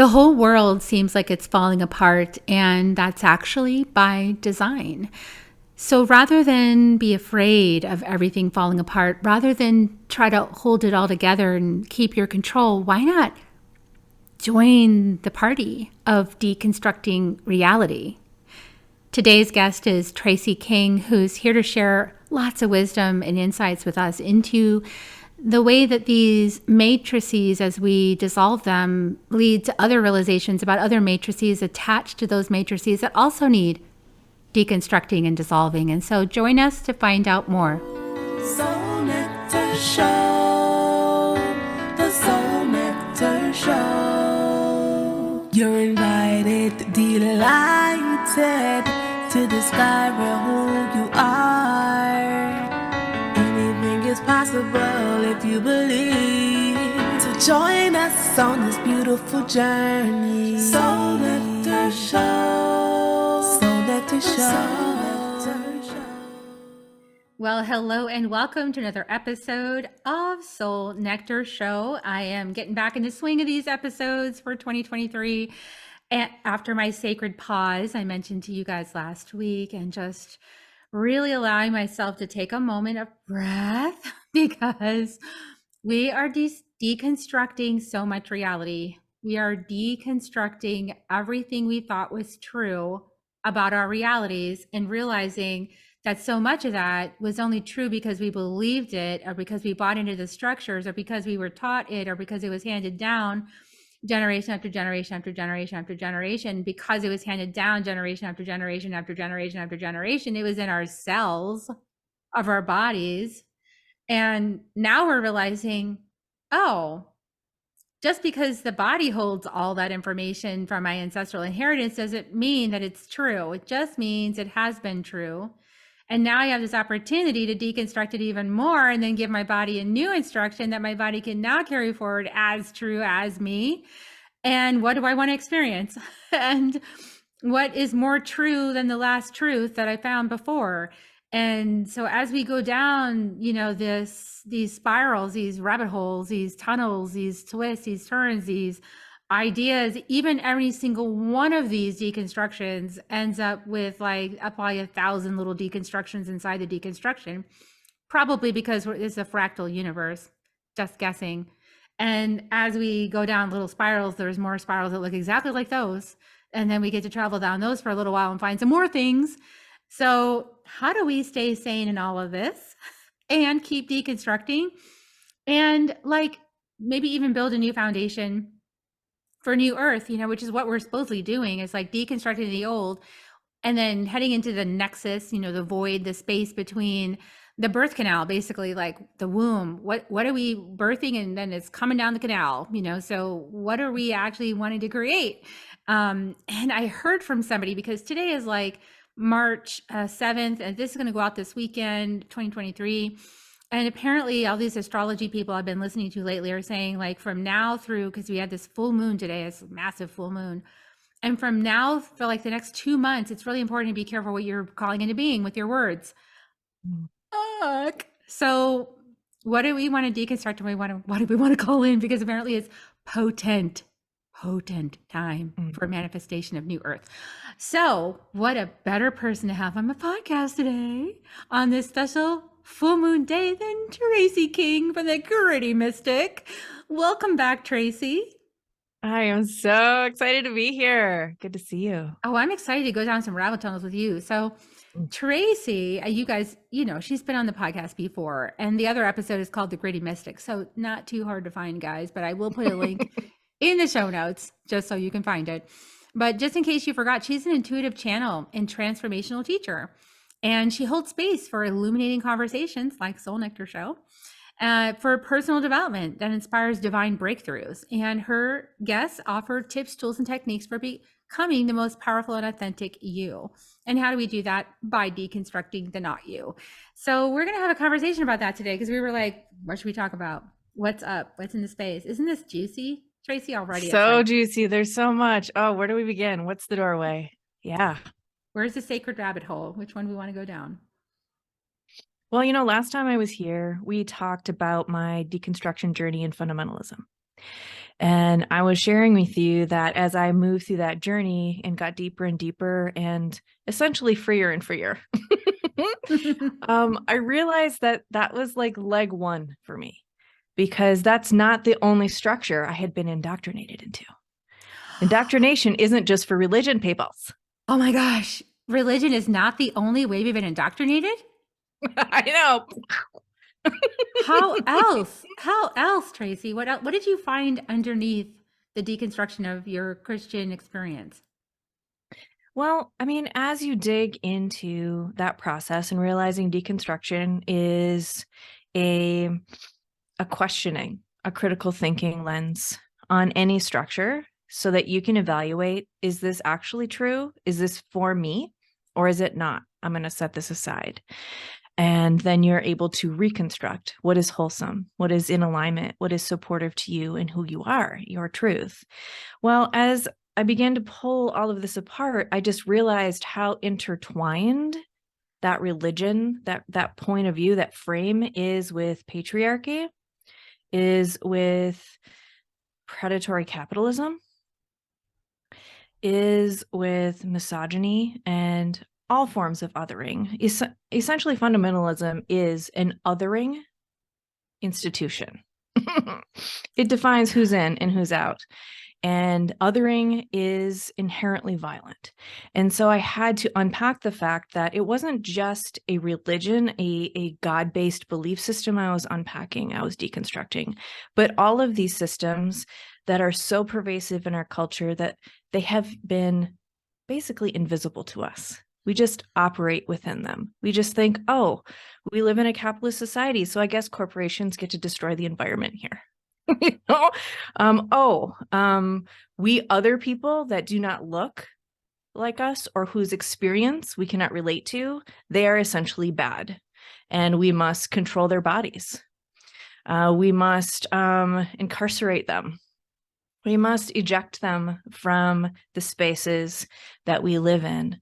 The whole world seems like it's falling apart, and that's actually by design. So rather than be afraid of everything falling apart, rather than try to hold it all together and keep your control, why not join the party of deconstructing reality? Today's guest is Tracy King, who's here to share lots of wisdom and insights with us into the way that these matrices, as we dissolve them, lead to other realizations about other matrices attached to those matrices that also need deconstructing and dissolving. And so join us to find out more. Soul Nectar Show, the Soul Nectar Show. You're invited, delighted to discover who you are. Anything is possible if you believe. So join us on this beautiful journey. Soul Nectar Show. Soul Nectar Show. Well, hello and welcome to another episode of Soul Nectar Show. I am getting back in the swing of these episodes for 2023. And after my sacred pause, I mentioned to you guys last week, and just really allowing myself to take a moment of breath because we are deconstructing so much reality. We are deconstructing everything we thought was true about our realities and realizing that so much of that was only true because we believed it, or because we bought into the structures, or because we were taught it, or because it was handed down generation after generation after generation after generation. Because it was handed down generation after generation after generation after generation, it was in our cells of our bodies. And now we're realizing, oh, just because the body holds all that information from my ancestral inheritance doesn't mean that it's true. It just means it has been true. And now I have this opportunity to deconstruct it even more and then give my body a new instruction that my body can now carry forward as true as me. And what do I want to experience? And what is more true than the last truth that I found before? And so as we go down, these spirals, these rabbit holes, these tunnels, these twists, these turns, these ideas, even every single one of these deconstructions ends up with like probably 1,000 little deconstructions inside the deconstruction, probably because it's a fractal universe, just guessing. And as we go down little spirals, there's more spirals that look exactly like those. And then we get to travel down those for a little while and find some more things. So how do we stay sane in all of this and keep deconstructing and maybe even build a new foundation for new earth, which is what we're supposedly doing, is like deconstructing the old and then heading into the nexus, the void, the space between the birth canal, basically like the womb. What are we birthing? And then it's coming down the canal, so what are we actually wanting to create? And I heard from somebody, because today is like March 7th, and this is going to go out this weekend, 2023. And apparently all these astrology people I've been listening to lately are saying, like, from now through, because we had this full moon today, it's a massive full moon. And from now for like the next 2 months, it's really important to be careful what you're calling into being with your words. Fuck. So what do we want to deconstruct, and what do we want to call in? Because apparently it's potent time for manifestation of new earth. So what a better person to have on my podcast today on this special full moon day than Tracy King from the Gritty Mystic. Welcome back, Tracy. I am so excited to be here. Good to see you. Oh, I'm excited to go down some rabbit tunnels with you. So Tracy, you guys, she's been on the podcast before, and the other episode is called The Gritty Mystic. So not too hard to find, guys, but I will put a link in the show notes just so you can find it. But just in case you forgot, she's an intuitive channel and transformational teacher. And she holds space for illuminating conversations like Soul Nectar Show for personal development that inspires divine breakthroughs. And her guests offer tips, tools, and techniques for becoming the most powerful and authentic you. And how do we do that? By deconstructing the not you. So we're going to have a conversation about that today, because we were like, what should we talk about? What's up? What's in the space? Isn't this juicy, Tracy, already? So juicy. There's so much. Oh, where do we begin? What's the doorway? Yeah. Where's the sacred rabbit hole? Which one do we want to go down? Well, last time I was here, we talked about my deconstruction journey in fundamentalism. And I was sharing with you that as I moved through that journey and got deeper and deeper and essentially freer and freer, I realized that that was like leg one for me, because that's not the only structure I had been indoctrinated into. Indoctrination isn't just for religion, peoples. Oh my gosh. Religion is not the only way we've been indoctrinated? I know. How else? How else, Tracy? What did you find underneath the deconstruction of your Christian experience? Well, I mean, as you dig into that process and realizing deconstruction is a questioning, a critical thinking lens on any structure so that you can evaluate, is this actually true? Is this for me or is it not? I'm going to set this aside. And then you're able to reconstruct what is wholesome, what is in alignment, what is supportive to you and who you are, your truth. Well, as I began to pull all of this apart, I just realized how intertwined that religion, that point of view, that frame is with patriarchy, is with predatory capitalism, is with misogyny and all forms of othering. Essentially, fundamentalism is an othering institution. It defines who's in and who's out. And othering is inherently violent. And so I had to unpack the fact that it wasn't just a religion, a God-based belief system I was unpacking, I was deconstructing, but all of these systems that are so pervasive in our culture that they have been basically invisible to us. We just operate within them. We just think, oh, we live in a capitalist society, so I guess corporations get to destroy the environment here. You know, we other people that do not look like us or whose experience we cannot relate to, they are essentially bad, and we must control their bodies. We must incarcerate them. We must eject them from the spaces that we live in.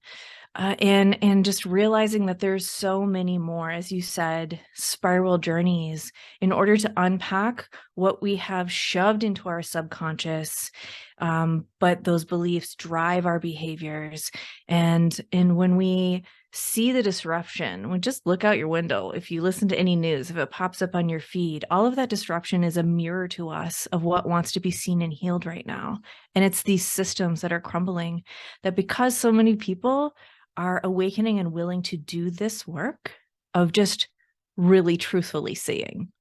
And just realizing that there's so many more, as you said, spiral journeys in order to unpack what we have shoved into our subconscious, but those beliefs drive our behaviors. And when we see the disruption, when just look out your window, if you listen to any news, if it pops up on your feed, all of that disruption is a mirror to us of what wants to be seen and healed right now. And it's these systems that are crumbling, that because so many people are awakening and willing to do this work of just really truthfully seeing,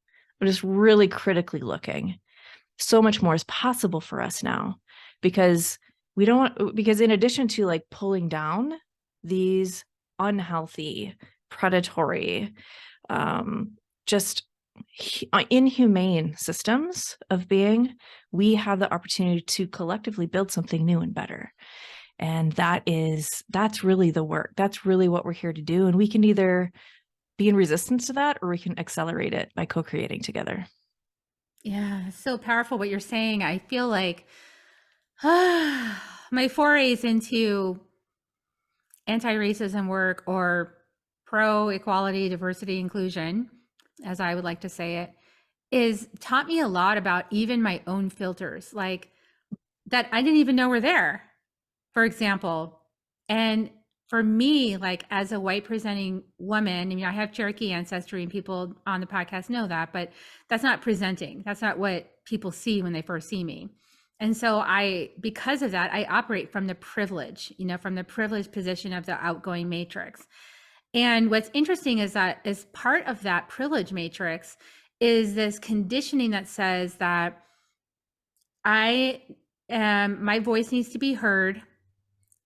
or just really critically looking, so much more is possible for us now, because because in addition to like pulling down these unhealthy, predatory, just inhumane systems of being, we have the opportunity to collectively build something new and better. And that's really the work. That's really what we're here to do. And we can either be in resistance to that, or we can accelerate it by co-creating together. Yeah, so powerful what you're saying. I feel like my forays into anti-racism work, or pro-equality, diversity, inclusion, as I would like to say it, is taught me a lot about even my own filters, like that I didn't even know were there, for example. And for me, like as a white presenting woman, I mean, I have Cherokee ancestry and people on the podcast know that, but that's not presenting. That's not what people see when they first see me. And so because of that, I operate from the privilege, from the privileged position of the outgoing matrix. And what's interesting is that as part of that privilege matrix is this conditioning that says that my voice needs to be heard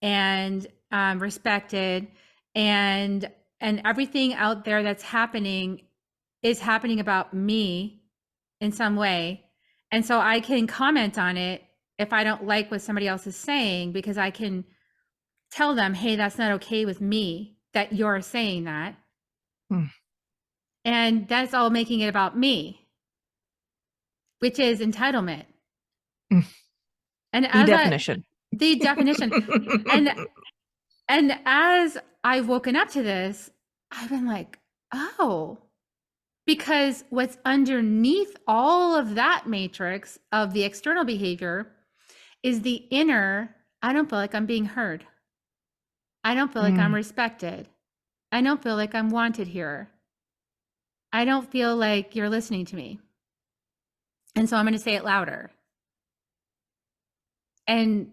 and respected, and everything out there that's happening is happening about me in some way. And so I can comment on it if I don't like what somebody else is saying, because I can tell them, hey, that's not okay with me that you're saying that. And that's all making it about me, which is entitlement. And as the definition. And as I've woken up to this, I've been like, oh, Because what's underneath all of that matrix of the external behavior is the inner, I don't feel like I'm being heard. I don't feel like I'm respected. I don't feel like I'm wanted here. I don't feel like you're listening to me. And so I'm going to say it louder. And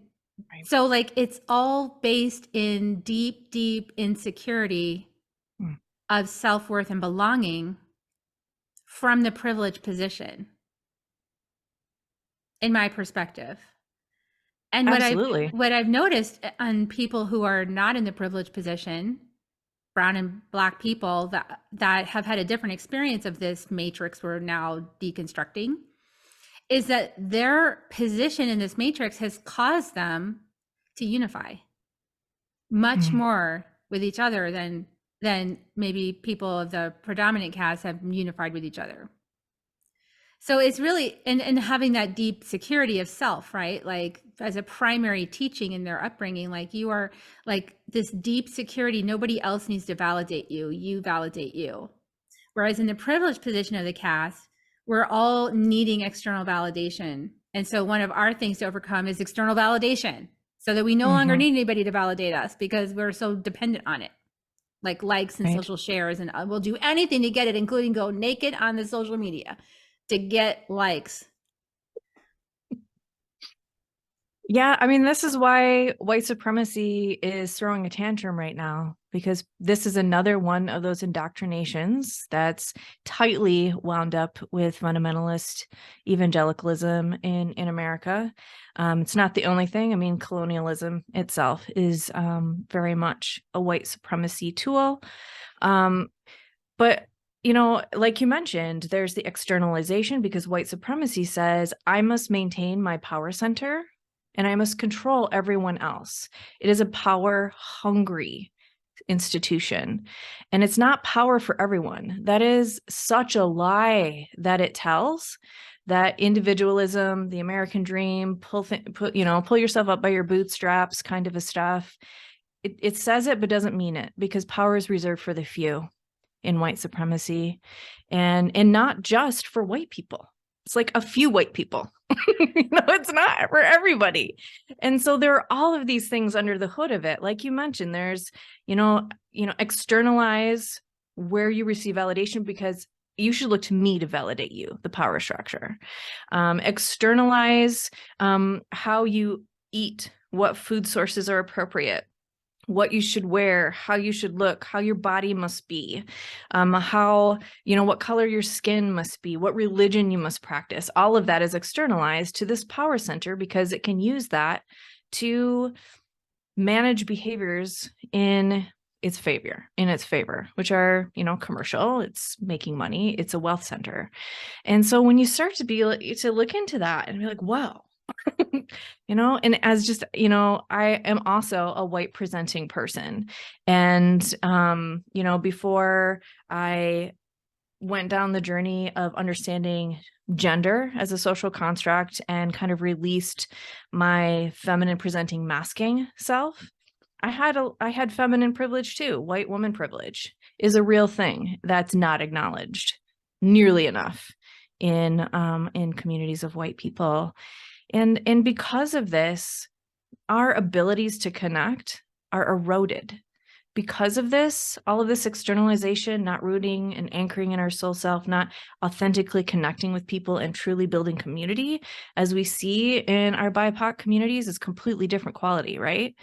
Right. so, like, it's all based in deep, deep insecurity of self-worth and belonging from the privileged position, in my perspective. And Absolutely. what I've noticed on people who are not in the privileged position, brown and black people that have had a different experience of this matrix we're now deconstructing, is that their position in this matrix has caused them to unify much more with each other than maybe people of the predominant caste have unified with each other. So it's really and having that deep security of self, right? Like as a primary teaching in their upbringing, like you are like this deep security, nobody else needs to validate you, you validate you. Whereas in the privileged position of the caste, we're all needing external validation. And so one of our things to overcome is external validation so that we no longer need anybody to validate us because we're so dependent on it. Like likes and Right. social shares, and we'll do anything to get it, including go naked on the social media to get likes. Yeah, I mean, this is why white supremacy is throwing a tantrum right now, because this is another one of those indoctrinations that's tightly wound up with fundamentalist evangelicalism in America. It's not the only thing. I mean, colonialism itself is very much a white supremacy tool. But you know, like you mentioned, there's the externalization because white supremacy says I must maintain my power center and I must control everyone else. It is a power hungry institution, and it's not power for everyone. That is such a lie that it tells, that individualism, the American dream, pull yourself up by your bootstraps kind of a stuff. It says it but doesn't mean it, because power is reserved for the few in white supremacy, and not just for white people. It's like a few white people. It's not for everybody. And so there are all of these things under the hood of it. Like you mentioned, there's, externalize where you receive validation, because you should look to me to validate you, the power structure. Externalize how you eat, what food sources are appropriate, what you should wear, how you should look, how your body must be, how, what color your skin must be, what religion you must practice. All of that is externalized to this power center because it can use that to manage behaviors in its favor, which are, commercial, it's making money, it's a wealth center. And so when you start to look into that and be like, wow, and as just, I am also a white presenting person. And, before I went down the journey of understanding gender as a social construct and kind of released my feminine presenting masking self, I had feminine privilege too. White woman privilege is a real thing that's not acknowledged nearly enough in communities of white people. And because of this, our abilities to connect are eroded. Because of this, all of this externalization, not rooting and anchoring in our soul self, not authentically connecting with people and truly building community, as we see in our BIPOC communities, is completely different quality, right?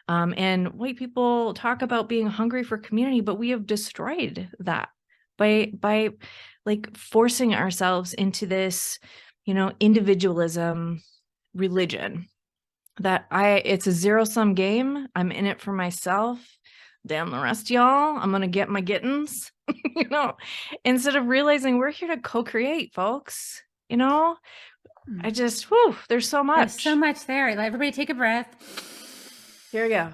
And white people talk about being hungry for community, but we have destroyed that by like forcing ourselves into this, individualism religion, that it's a zero-sum game. I'm in it for myself. Damn the rest, y'all. I'm gonna get my gettins. Instead of realizing we're here to co-create, there's so much. There's so much there. Let everybody take a breath. Here we go.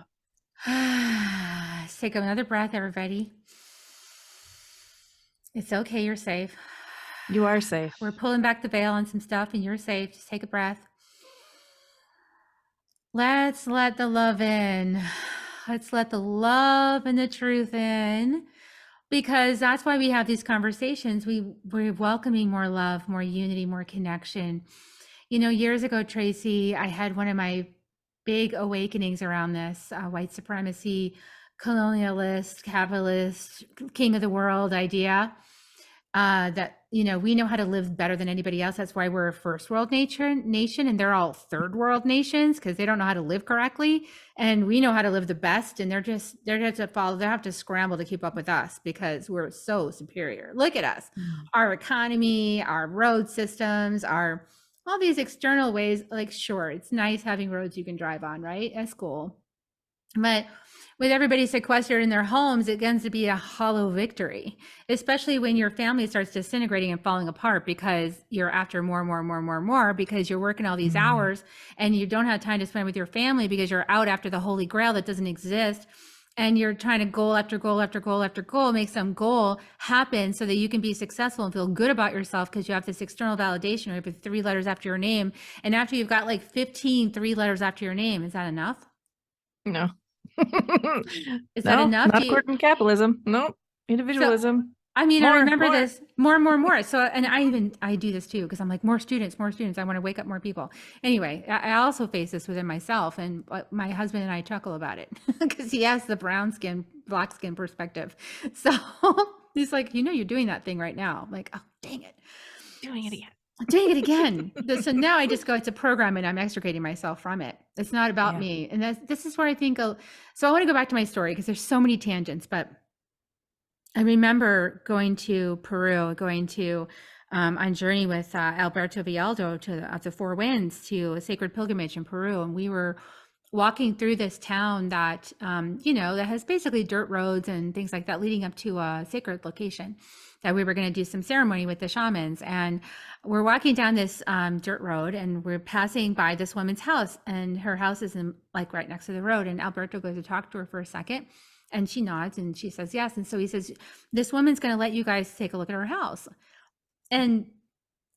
Let's take another breath, everybody. It's okay, you're safe. You are safe. We're pulling back the veil on some stuff and you're safe. Just take a breath. Let's let the love in. Let's let the love and the truth in. because that's why we have these conversations. We're welcoming more love, more unity, more connection. You know, years ago, Tracy, I had one of my big awakenings around this white supremacy, colonialist, capitalist, king of the world idea. That, you know, we know how to live better than anybody else. That's why we're a first world nation, and they're all third world nations because they don't know how to live correctly, and we know how to live the best, and they're just to follow. They have to scramble to keep up with us because we're so superior. Look at us, our economy, our road systems, our all these external ways. Like, sure, it's nice having roads you can drive on, right? That's cool, but with everybody sequestered in their homes, it tends to be a hollow victory, especially when your family starts disintegrating and falling apart because you're after more, more, more, more, more, because you're working all these hours and you don't have time to spend with your family because you're out after the holy grail that doesn't exist. And you're trying to goal after goal after goal after goal, make some goal happen so that you can be successful and feel good about yourself because you have this external validation, right, with 3 letters after your name. And after you've got like 15 3 letters after your name, is that enough? No. Is that No, enough? not according to capitalism. Nope. So, Individualism. I mean, I More, remember more. this more. So, and I do this too because I'm like, more students, more students. I want to wake up more people. Anyway, I also face this within myself, and my husband and I chuckle about it because he has the brown skin, black skin perspective. So he's like, you know, you're doing that thing right now. I'm like, oh, dang it. Doing it again. Doing it again. So now I just go, it's a program and I'm extricating myself from it. It's not about Yeah. me. And this is where I think, so I want to go back to my story because there's so many tangents, but I remember going to Peru, going to on journey with Alberto Villaldo to the Four Winds to a sacred pilgrimage in Peru, and we were walking through this town that you know, that has basically dirt roads and things like that leading up to a sacred location that we were going to do some ceremony with the shamans. And we're walking down this dirt road and we're passing by this woman's house, and her house is in like right next to the road, and Alberto goes to talk to her for a second. And she nods and she says yes. And so he says, this woman's going to let you guys take a look at her house. And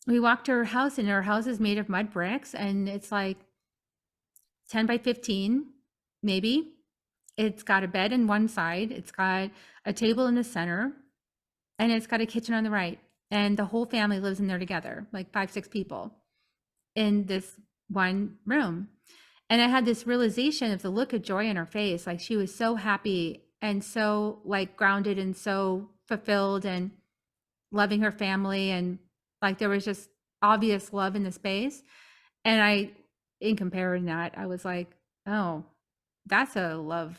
we walked to her house, and her house is made of mud bricks, and it's like 10 by 15, maybe. It's got a bed in one side, it's got a table in the center, and it's got a kitchen on the right. And the whole family lives in there together, like 5, 6 people in this one room. And I had this realization of the look of joy in her face. Like she was so happy and so like grounded and so fulfilled and loving her family. And like there was just obvious love in the space. And in comparing that, I was like, oh, that's a love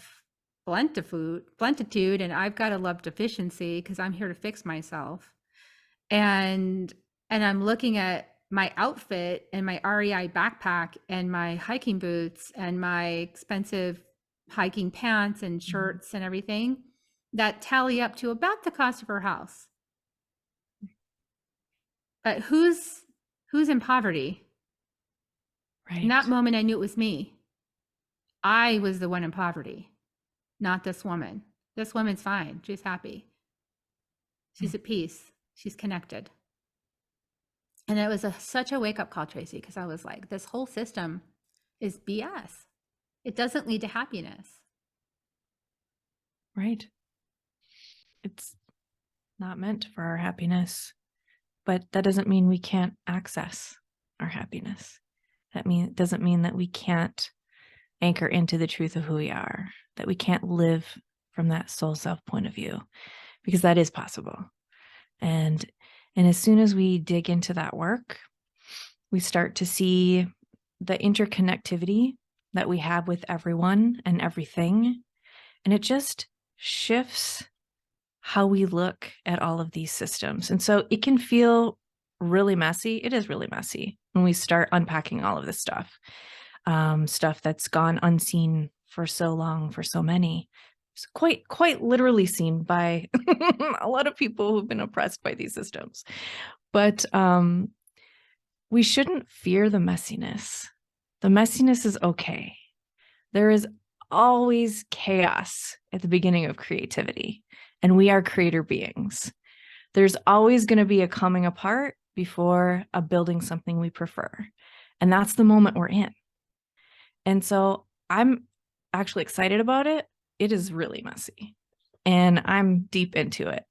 plentitude. And I've got a love deficiency because I'm here to fix myself. And I'm looking at my outfit and my REI backpack and my hiking boots and my expensive hiking pants and shirts and everything that tally up to about the cost of her house. But who's in poverty? Right. In that moment, I knew it was me. I was the one in poverty, not this woman. This woman's fine. She's happy. She's at peace. She's connected. And it was such a wake-up call, Tracy, because I was like, this whole system is BS. It doesn't lead to happiness. Right. It's not meant for our happiness, but that doesn't mean we can't access our happiness. Doesn't mean that we can't anchor into the truth of who we are, that we can't live from that soul self point of view, because that is possible. And as soon as we dig into that work, we start to see the interconnectivity that we have with everyone and everything. And it just shifts how we look at all of these systems. And so it can feel really messy. It is really messy when we start unpacking all of this stuff, stuff that's gone unseen for so long, for so many. It's quite literally seen by a lot of people who've been oppressed by these systems. But we shouldn't fear the messiness. The messiness is okay. There is always chaos at the beginning of creativity, and we are creator beings. There's always going to be a coming apart before a building something we prefer. And that's the moment we're in. And so I'm actually excited about it. It is really messy. and I'm deep into it.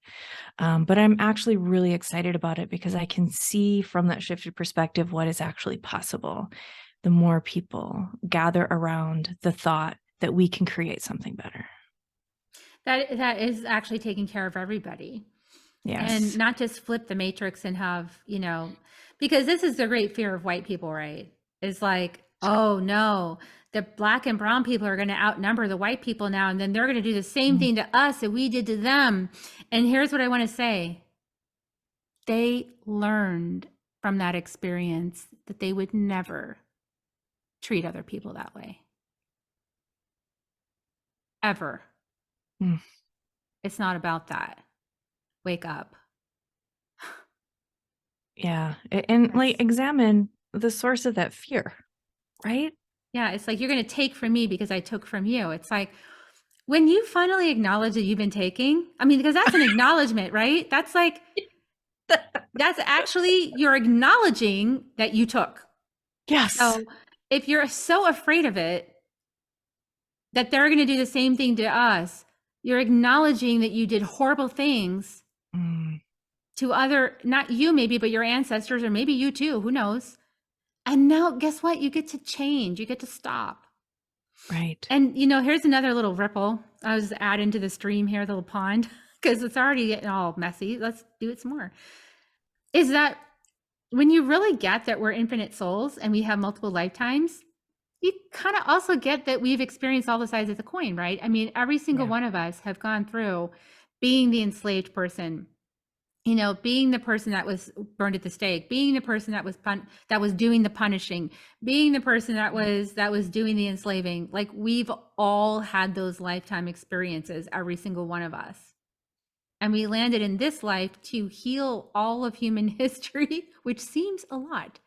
But I'm actually really excited about it because I can see from that shifted perspective what is actually possible. The more people gather around the thought that we can create something better. That is actually taking care of everybody. And Yes. not just flip the matrix and have, because this is the great fear of white people, right? It's like, oh no, the black and brown people are going to outnumber the white people now, and then they're going to do the same thing to us that we did to them. And here's what I want to say: they learned from that experience that they would never treat other people that way. Ever. Mm. It's not about that. Wake up. Yeah. And like examine the source of that fear, right? Yeah, it's like you're going to take from me because I took from you. It's like when you finally acknowledge that you've been taking, I mean, because that's an acknowledgement, right? That's like, that's actually, you're acknowledging that you took. Yes. So if you're so afraid of it, that they're going to do the same thing to us, you're acknowledging that you did horrible things to other, not you maybe, but your ancestors, or maybe you too, who knows? And now guess what? You get to change, you get to stop. Right. And here's another little ripple. I was adding to the stream here, the little pond, because it's already getting all messy. Let's do it some more. Is that when you really get that we're infinite souls and we have multiple lifetimes, you kind of also get that we've experienced all the sides of the coin, right? I mean, every single one of us have gone through being the enslaved person, being the person that was burned at the stake, being the person that was doing the punishing, being the person that was doing the enslaving. Like, we've all had those lifetime experiences, every single one of us. And we landed in this life to heal all of human history, which seems a lot,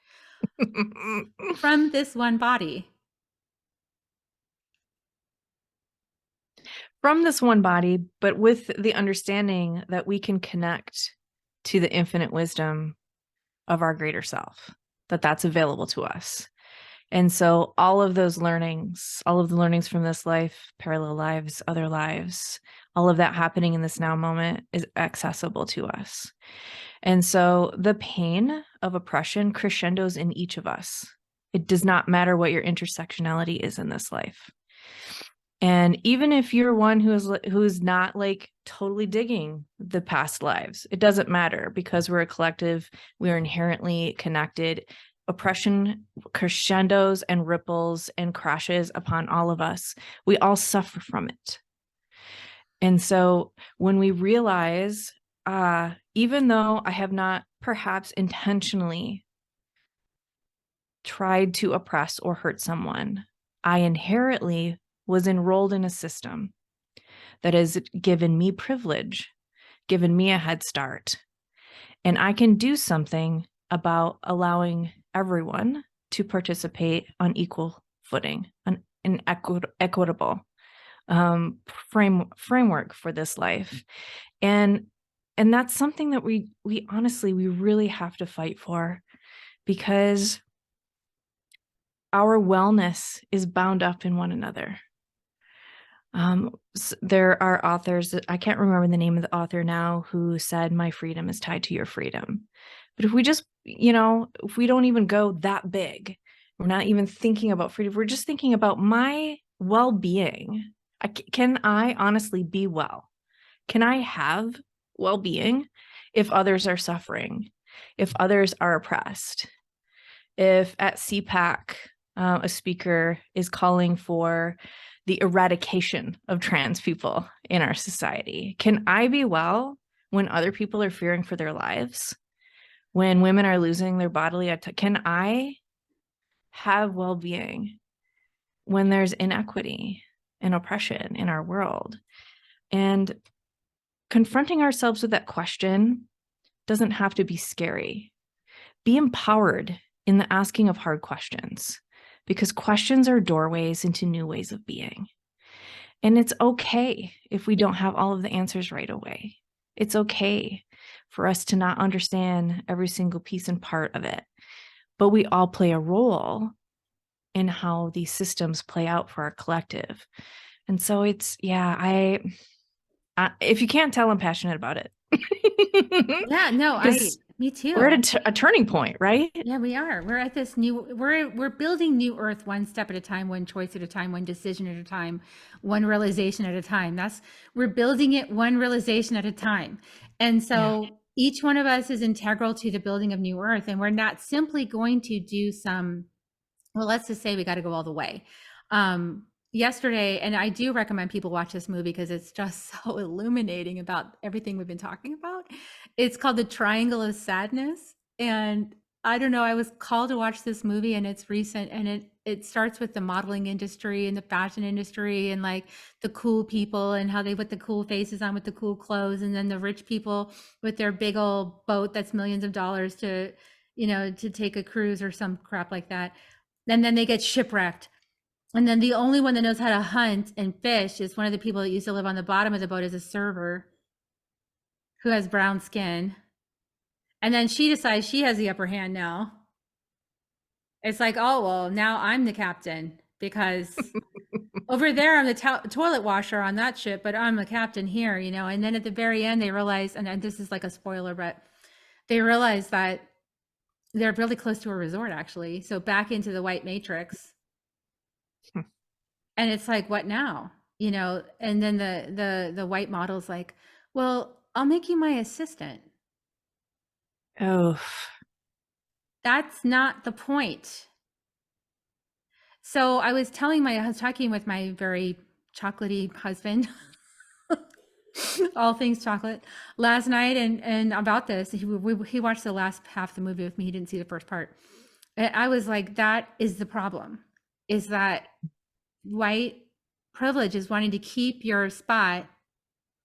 from this one body. From this one body, but with the understanding that we can connect to the infinite wisdom of our greater self, that's available to us. And so all of those learnings, all of the learnings from this life, parallel lives, other lives, all of that happening in this now moment is accessible to us. And so the pain of oppression crescendos in each of us. It does not matter what your intersectionality is in this life. And even if you're one who's not like totally digging the past lives, it doesn't matter, because we're a collective, we're inherently connected. Oppression crescendos and ripples and crashes upon all of us. We all suffer from it. And so when we realize, even though I have not perhaps intentionally tried to oppress or hurt someone, I inherently was enrolled in a system that has given me privilege, given me a head start. And I can do something about allowing everyone to participate on equal footing, on an equitable framework for this life. And that's something that we honestly, we really have to fight for, because our wellness is bound up in one another. There are authors, I can't remember the name of the author now, who said, my freedom is tied to your freedom. But if we just, if we don't even go that big, we're not even thinking about freedom, we're just thinking about my well-being. Can I honestly be well? Can I have well-being if others are suffering, if others are oppressed? If at CPAC, a speaker is calling for the eradication of trans people in our society, can I be well when other people are fearing for their lives? When women are losing their bodily can I have well-being when there's inequity and oppression in our world? And confronting ourselves with that question doesn't have to be scary. Be empowered in the asking of hard questions, because questions are doorways into new ways of being. And it's okay if we don't have all of the answers right away. It's okay for us to not understand every single piece and part of it. But we all play a role in how these systems play out for our collective. And so it's, If you can't tell, I'm passionate about it. Yeah, no, Because me we're too. at a turning point, right? Yeah, we are. We're at this we're building new earth one step at a time, one choice at a time, one decision at a time, one realization at a time. We're building it one realization at a time. And Yeah. so each one of us is integral to the building of new earth. And we're not simply going to do some, well, let's just say we got to go all the way. Yesterday, and I do recommend people watch this movie because it's just so illuminating about everything we've been talking about. It's called The Triangle of Sadness. And I don't know, I was called to watch this movie and it's recent, and it starts with the modeling industry and the fashion industry and like the cool people and how they put the cool faces on with the cool clothes, and then the rich people with their big old boat that's millions of dollars to, to take a cruise or some crap like that. And then they get shipwrecked. And then the only one that knows how to hunt and fish is one of the people that used to live on the bottom of the boat as a server who has brown skin. And then she decides she has the upper hand now. It's like, oh, well, now I'm the captain because over there I'm the toilet washer on that ship, but I'm the captain here, And then at the very end, they realize, and this is like a spoiler, but they realize that they're really close to a resort, actually. So back into the white matrix. And it's like, what now? And then the white model's like, well, I'll make you my assistant. Oh, That's not the point. So I was talking with my very chocolatey husband, all things chocolate, last night, and about this. He watched the last half of the movie with me. He didn't see the first part. And I was like, that is the problem, is that white privilege is wanting to keep your spot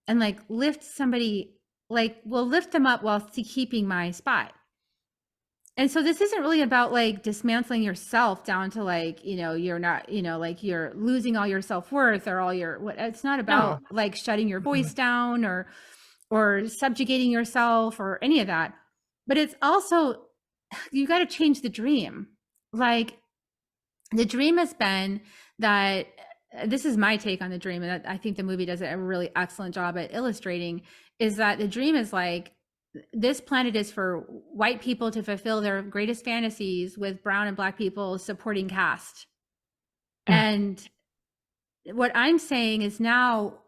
and like lift somebody, like, well, lift them up while keeping my spot. And so this isn't really about like dismantling yourself down to like, you're not, like you're losing all your self-worth or all your, what, it's not about no. like shutting your voice down or subjugating yourself or any of that. But it's also, you got to change the dream. Like the dream has been that, this is my take on the dream, and I think the movie does a really excellent job at illustrating, is that the dream is like, this planet is for white people to fulfill their greatest fantasies with brown and black people supporting cast. And what I'm saying is now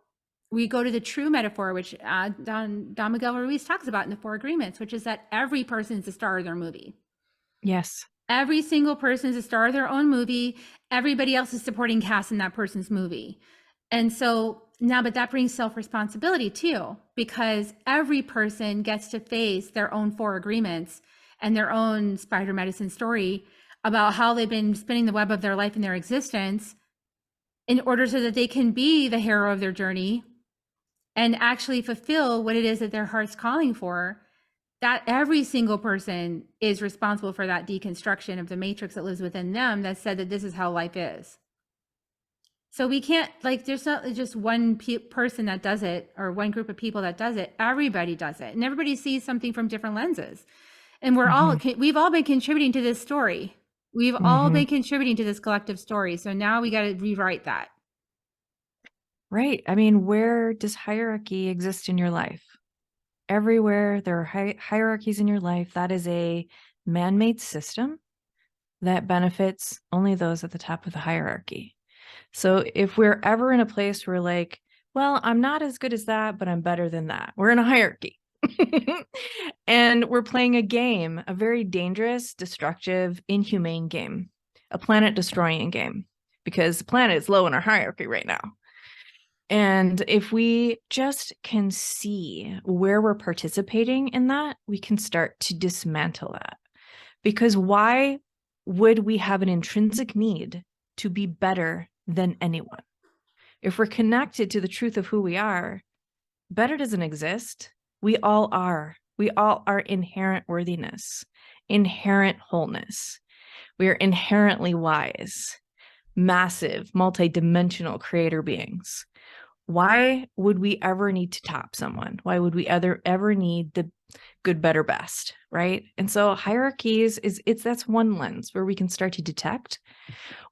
we go to the true metaphor, which Don Miguel Ruiz talks about in the Four Agreements, which is that every person is the star of their movie. Yes. Every single person is a star of their own movie. Everybody else is supporting cast in that person's movie. And so now, but that brings self-responsibility too, because every person gets to face their own four agreements and their own spider medicine story about how they've been spinning the web of their life and their existence in order so that they can be the hero of their journey and actually fulfill what it is that their heart's calling for. That every single person is responsible for that deconstruction of the matrix that lives within them that said that this is how life is. So we can't, like, there's not just one person that does it or one group of people that does it. Everybody does it. And everybody sees something from different lenses. And we've all been contributing to this story. We've all been contributing to this collective story. So now we got to rewrite that. Right. I mean, where does hierarchy exist in your life? Everywhere there are hierarchies in your life, that is a man-made system that benefits only those at the top of the hierarchy. So if we're ever in a place where like, well, I'm not as good as that, but I'm better than that, we're in a hierarchy. And we're playing a game, a very dangerous, destructive, inhumane game, a planet-destroying game, because the planet is low in our hierarchy right now. And if we just can see where we're participating in that, we can start to dismantle that. Because why would we have an intrinsic need to be better than anyone? If we're connected to the truth of who we are, better doesn't exist. We all are. We all are inherent worthiness, inherent wholeness. We are inherently wise, massive, multidimensional creator beings. Why would we ever need to top someone? Why would we ever need the good, better, best, right? And so hierarchies that's one lens where we can start to detect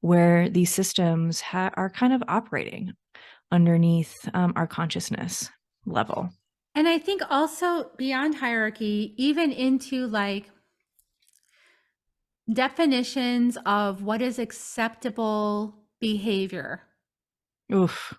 where these systems are kind of operating underneath our consciousness. level. And I think also beyond hierarchy, even into like definitions of what is acceptable behavior. Oof.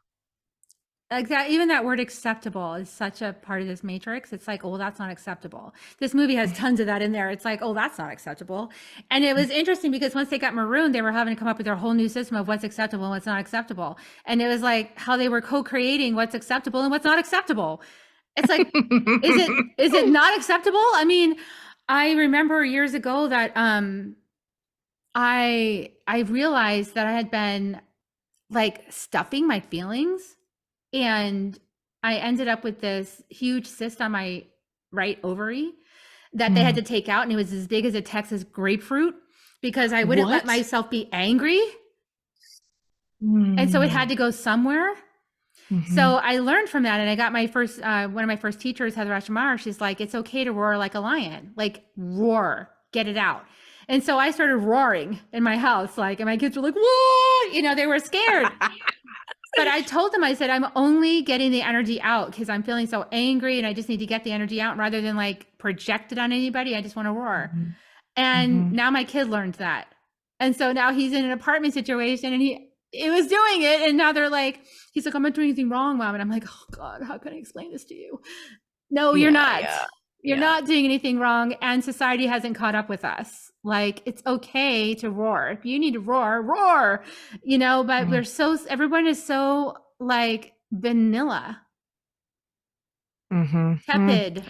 Like that, even that word acceptable is such a part of this matrix. It's like, oh, that's not acceptable. This movie has tons of that in there. It's like, oh, that's not acceptable. And it was interesting because once they got marooned, they were having to come up with their whole new system of what's acceptable and what's not acceptable. And it was like how they were co-creating what's acceptable and what's not acceptable. It's like, is it not acceptable? I mean, I remember years ago that I realized that I had been like stuffing my feelings, and I ended up with this huge cyst on my right ovary that they had to take out, and it was as big as a Texas grapefruit because I wouldn't let What? myself be angry. And so it had to go somewhere. So I learned from that, and I got my first one of my first teachers, Heather Ashmar. She's like, "It's okay to roar like a lion, like roar, get it out." And so I started roaring in my house, like, and my kids were like, "Whoa!" You know, they were scared. But I told them, I said, I'm only getting the energy out because I'm feeling so angry, and I just need to get the energy out rather than like project it on anybody. I just want to roar. And now my kid learned that. And so now he's in an apartment situation, and he was doing it. And now they're like, he's like, I'm not doing anything wrong, Mom. And I'm like, oh God, how can I explain this to you? No, you're not. You're not doing anything wrong. And society hasn't caught up with us. Like, it's okay to roar. If you need to roar, roar, you know, but everyone is so like vanilla, tepid,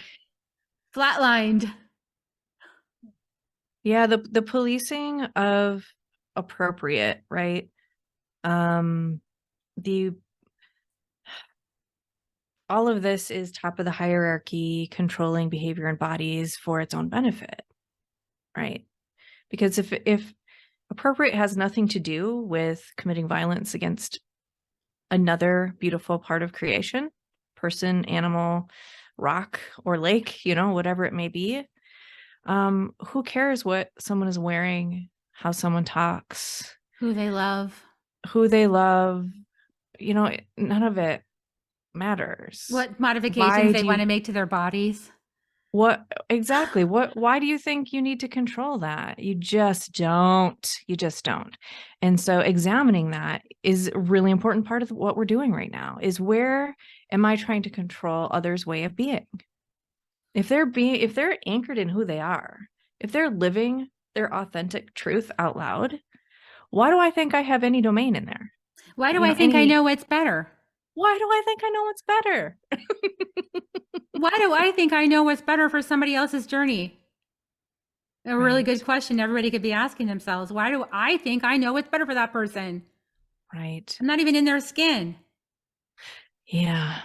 flatlined. Yeah, the policing of appropriate, right? The all of this is top of the hierarchy, controlling behavior in bodies for its own benefit, right? Because if appropriate has nothing to do with committing violence against another beautiful part of creation, person, animal, rock, or lake, you know, whatever it may be, who cares what someone is wearing, how someone talks, Who they love, you know, none of it matters. what modifications they want to make to their bodies. What exactly? Why do you think you need to control that? You just don't. And so examining that is a really important part of what we're doing right now, is where am I trying to control others' way of being? If they're anchored in who they are, if they're living their authentic truth out loud, why do I think I have any domain in there? Why do I think I know what's better? Why do I think I know what's better? Why do I think I know what's better for somebody else's journey? A really good question everybody could be asking themselves. Why do I think I know what's better for that person? Right. I'm not even in their skin. Yeah,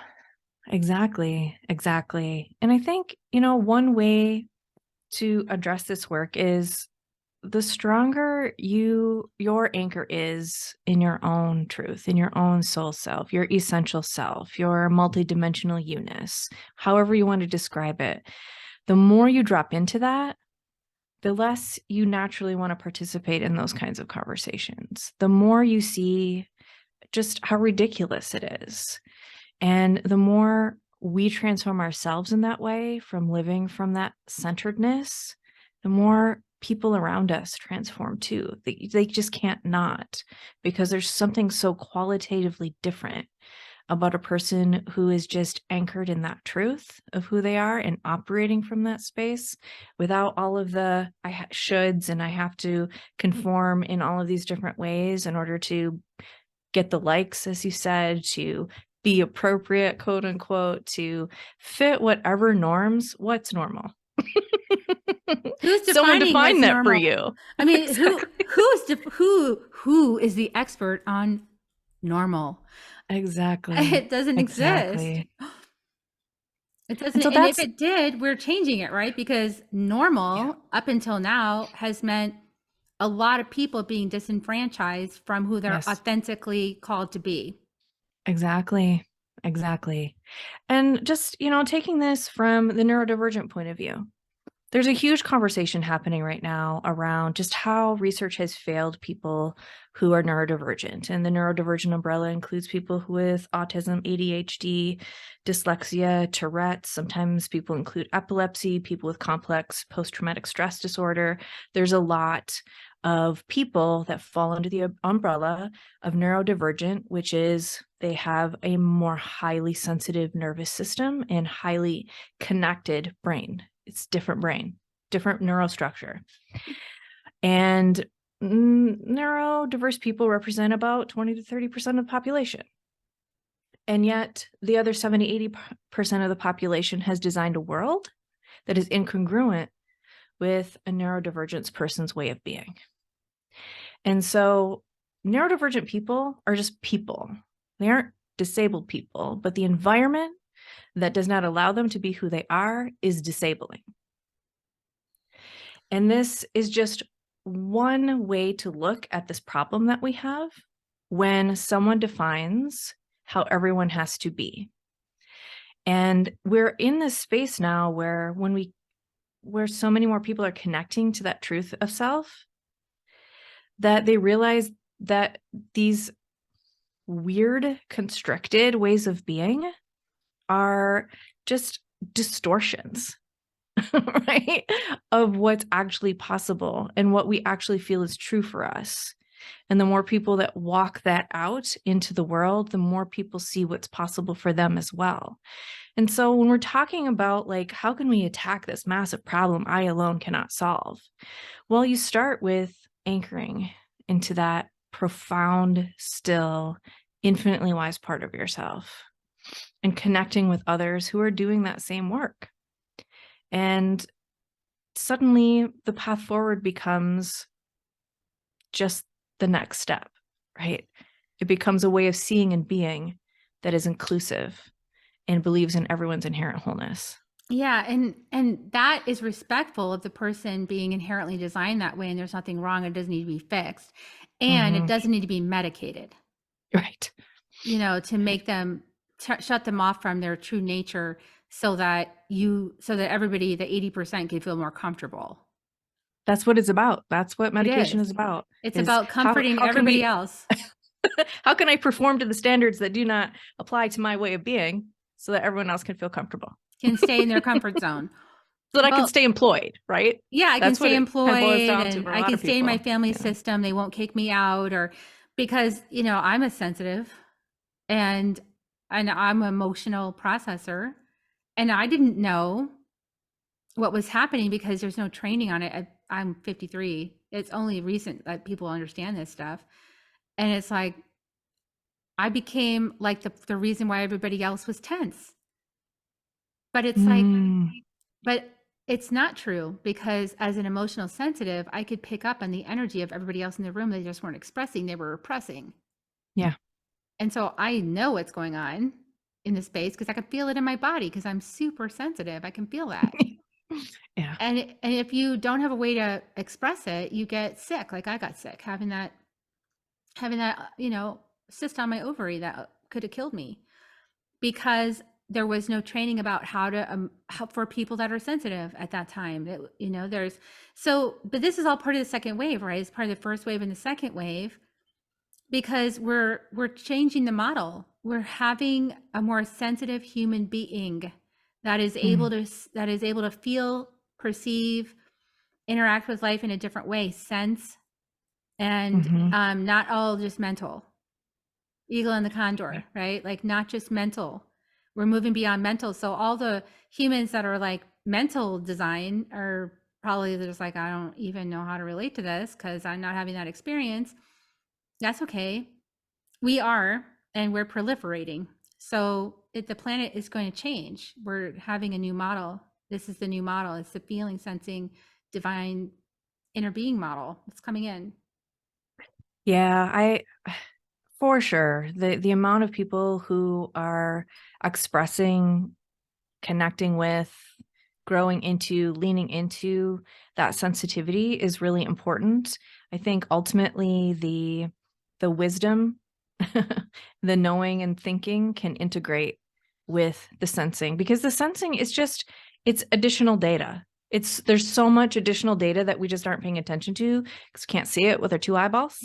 exactly. And I think, you know, one way to address this work is the stronger your anchor is in your own truth, in your own soul self, your essential self, your multidimensional you-ness, however you want to describe it, the more you drop into that, the less you naturally want to participate in those kinds of conversations. The more you see just how ridiculous it is. And the more we transform ourselves in that way, from living from that centeredness, the more people around us transform too. They just can't not, because there's something so qualitatively different about a person who is just anchored in that truth of who they are and operating from that space without all of the shoulds and I have to conform in all of these different ways in order to get the likes, as you said, to be appropriate, quote unquote, to fit whatever norms. What's normal? Who's defining Someone define what's that normal? for you. I mean, exactly. who is the expert on normal? Exactly. It doesn't exist. It doesn't. And if it did, we're changing it, right? Because normal up until now has meant a lot of people being disenfranchised from who they're authentically called to be. Exactly. And just, you know, taking this from the neurodivergent point of view, There's a huge conversation happening right now around just how research has failed people who are neurodivergent. And the neurodivergent umbrella includes people with autism, ADHD, dyslexia, Tourette's. Sometimes people include epilepsy, people with complex post-traumatic stress disorder. There's a lot of people that fall under the umbrella of neurodivergent, which is they have a more highly sensitive nervous system and highly connected brain. It's different brain, different neurostructure. And neurodiverse people represent about 20 to 30% of the population. And yet the other 70, 80% of the population has designed a world that is incongruent with a neurodivergent person's way of being. And so neurodivergent people are just people. They aren't disabled people, but the environment that does not allow them to be who they are is disabling. And this is just one way to look at this problem that we have when someone defines how everyone has to be. And we're in this space now where where so many more people are connecting to that truth of self, that they realize that these weird, constricted ways of being are just distortions, right, of what's actually possible and what we actually feel is true for us. And the more people that walk that out into the world, the more people see what's possible for them as well. And so when we're talking about like, how can we attack this massive problem I alone cannot solve? Well, you start with anchoring into that profound, still, infinitely wise part of yourself and connecting with others who are doing that same work. And suddenly the path forward becomes just the next step, right? It becomes a way of seeing and being that is inclusive and believes in everyone's inherent wholeness. Yeah, and that is respectful of the person being inherently designed that way, and there's nothing wrong. It doesn't need to be fixed, and it doesn't need to be medicated. Right. You know, to make them shut them off from their true nature, so that everybody, the 80%, can feel more comfortable. That's what it's about. That's what medication is about. It's about comforting everybody else. How can I perform to the standards that do not apply to my way of being so that everyone else can feel comfortable? Can stay in their comfort zone. So that I can stay employed, right? Yeah, I can stay employed, and I can stay in my family Yeah. system. They won't kick me out, or because, you know, I'm a sensitive and I'm an emotional processor, and I didn't know what was happening because there's no training on it. I'm 53. It's only recent that people understand this stuff. And it's like, I became like the reason why everybody else was tense. But it's like, but it's not true, because as an emotional sensitive, I could pick up on the energy of everybody else in the room. They just weren't expressing, they were repressing. Yeah. And so I know what's going on in the space because I can feel it in my body, because I'm super sensitive. I can feel that. Yeah. And if you don't have a way to express it, you get sick. Like I got sick having that, you know, cyst on my ovary that could have killed me, because there was no training about how to help for people that are sensitive at that time. You know, but this is all part of the second wave, right? It's part of the first wave and the second wave, because we're changing the model. We're having a more sensitive human being that is able to feel, perceive, interact with life in a different way, sense, and not all just mental. Eagle and the condor, right? Like not just mental. We're moving beyond mental. So all the humans that are like mental design are probably just like, I don't even know how to relate to this because I'm not having that experience. That's okay. We are, and we're proliferating. So the planet is going to change. We're having a new model. This is the new model. It's the feeling, sensing, divine inner being model that's coming in. Yeah, for sure. The amount of people who are expressing, connecting with, growing into, leaning into that sensitivity is really important. I think ultimately the wisdom, the knowing and thinking can integrate with the sensing, because the sensing is it's additional data. There's so much additional data that we just aren't paying attention to because we can't see it with our two eyeballs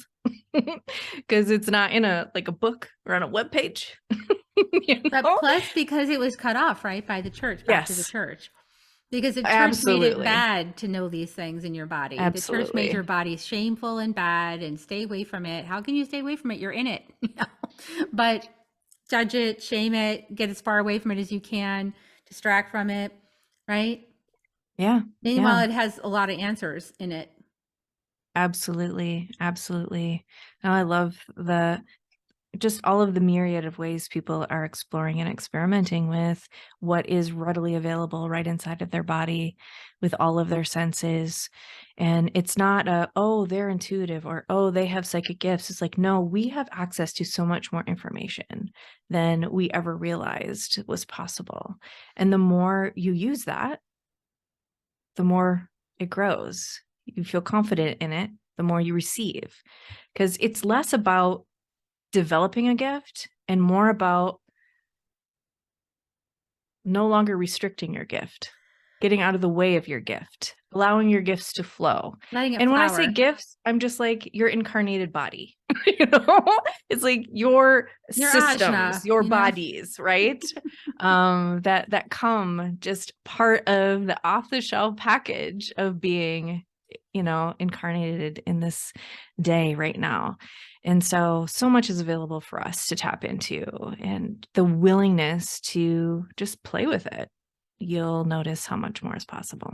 because it's not in a book or on a web page. But plus, because it was cut off, right, by the church, back to the Yes, church. Because the church made it absolutely. bad to know these things in your body. The church made Absolutely. your body shameful and bad and stay away from it. How can you stay away from it? You're in it. But judge it, shame it, get as far away from it as you can, distract from it, right? Yeah. Meanwhile, Yeah. it has a lot of answers in it. Absolutely. Absolutely. Now I love just all of the myriad of ways people are exploring and experimenting with what is readily available right inside of their body with all of their senses. And it's not oh, they're intuitive or, oh, they have psychic gifts. It's like, no, we have access to so much more information than we ever realized was possible. And the more you use that, the more it grows. You feel confident in it, the more you receive. Because it's less about developing a gift and more about no longer restricting your gift, getting out of the way of your gift, allowing your gifts to flow. Letting it And when I flower. say gifts, I'm just like your incarnated body. It's like your systems, Ajna, your bodies, right? That come just part of the off-the-shelf package of being, incarnated in this day right now. And so much is available for us to tap into, and the willingness to just play with it. You'll notice how much more is possible.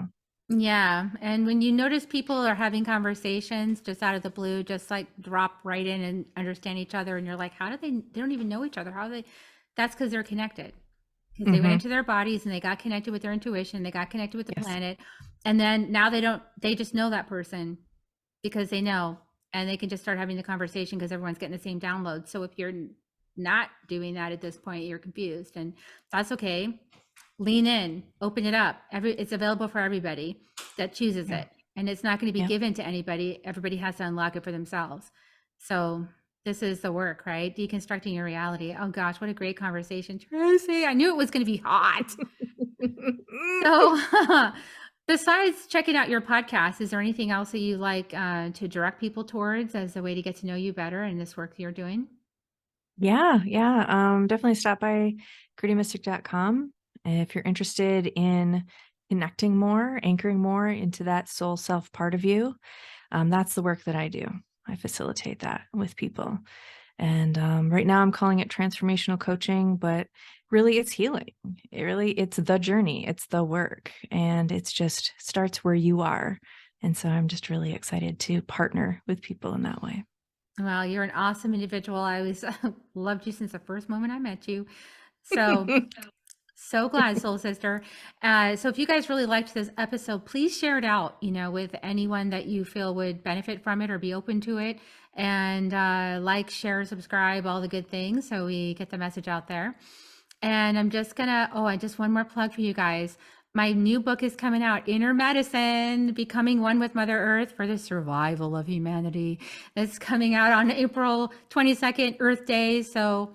Yeah. And when you notice people are having conversations just out of the blue, just like drop right in and understand each other. And you're like, how do they don't even know each other. How do they, that's because they're connected. Because they went into their bodies and they got connected with their intuition. They got connected with the planet. And then now they just know that person because they know, and they can just start having the conversation because everyone's getting the same download. So if you're not doing that at this point, you're confused, and that's okay. Lean in, open it up. It's available for everybody that chooses it. And it's not going to be given to anybody. Everybody has to unlock it for themselves. So this is the work, right? Deconstructing your reality. Oh gosh, what a great conversation, Tracy. I knew it was going to be hot. So besides checking out your podcast, is there anything else that you like to direct people towards as a way to get to know you better in this work you're doing? Yeah. Definitely stop by grittymystic.com if you're interested in connecting more, anchoring more into that soul self part of you. That's the work that I do. I facilitate that with people. And right now I'm calling it transformational coaching, but really it's healing. It's the journey. It's the work. And it's just starts where you are. And so I'm just really excited to partner with people in that way. Well, you're an awesome individual. I always loved you since the first moment I met you. So so glad, soul sister. So if you guys really liked this episode, please share it out, with anyone that you feel would benefit from it or be open to it. And like, share, subscribe, all the good things so we get the message out there. And I'm just gonna, just one more plug for you guys. My new book is coming out, Inner Medicine, Becoming One with Mother Earth for the Survival of Humanity. It's coming out on April 22nd, Earth Day. So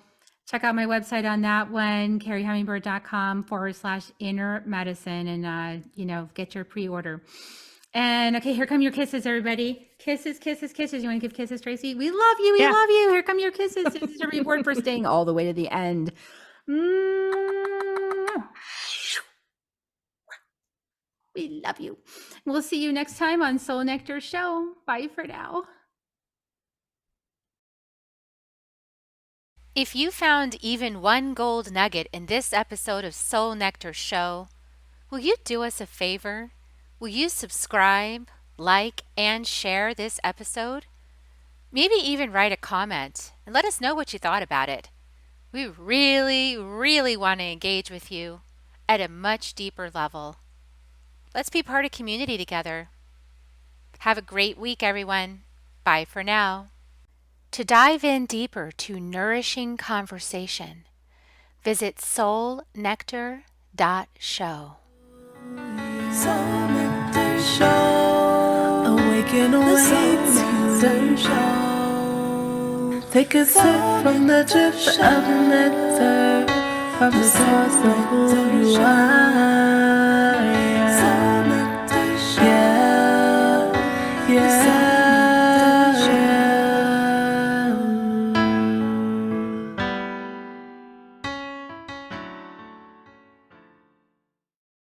check out my website on that one, carriehummingbird.com/inner medicine, and, get your pre-order. And okay, here come your kisses, everybody. Kisses, kisses, kisses. You want to give kisses, Tracy? We love you. We love you. Here come your kisses. This is a reward for staying all the way to the end. We love you. We'll see you next time on Soul Nectar Show. Bye for now. If you found even one gold nugget in this episode of Soul Nectar Show, will you do us a favor? Will you subscribe, like, and share this episode? Maybe even write a comment and let us know what you thought about it. We really, really want to engage with you at a much deeper level. Let's be part of community together. Have a great week, everyone. Bye for now. To dive in deeper to nourishing conversation, visit soulnectar.show. Soul Nectar Show. Awaken, awake, Nectar Show. Take a sip from the drip of nectar, from the source of who you are.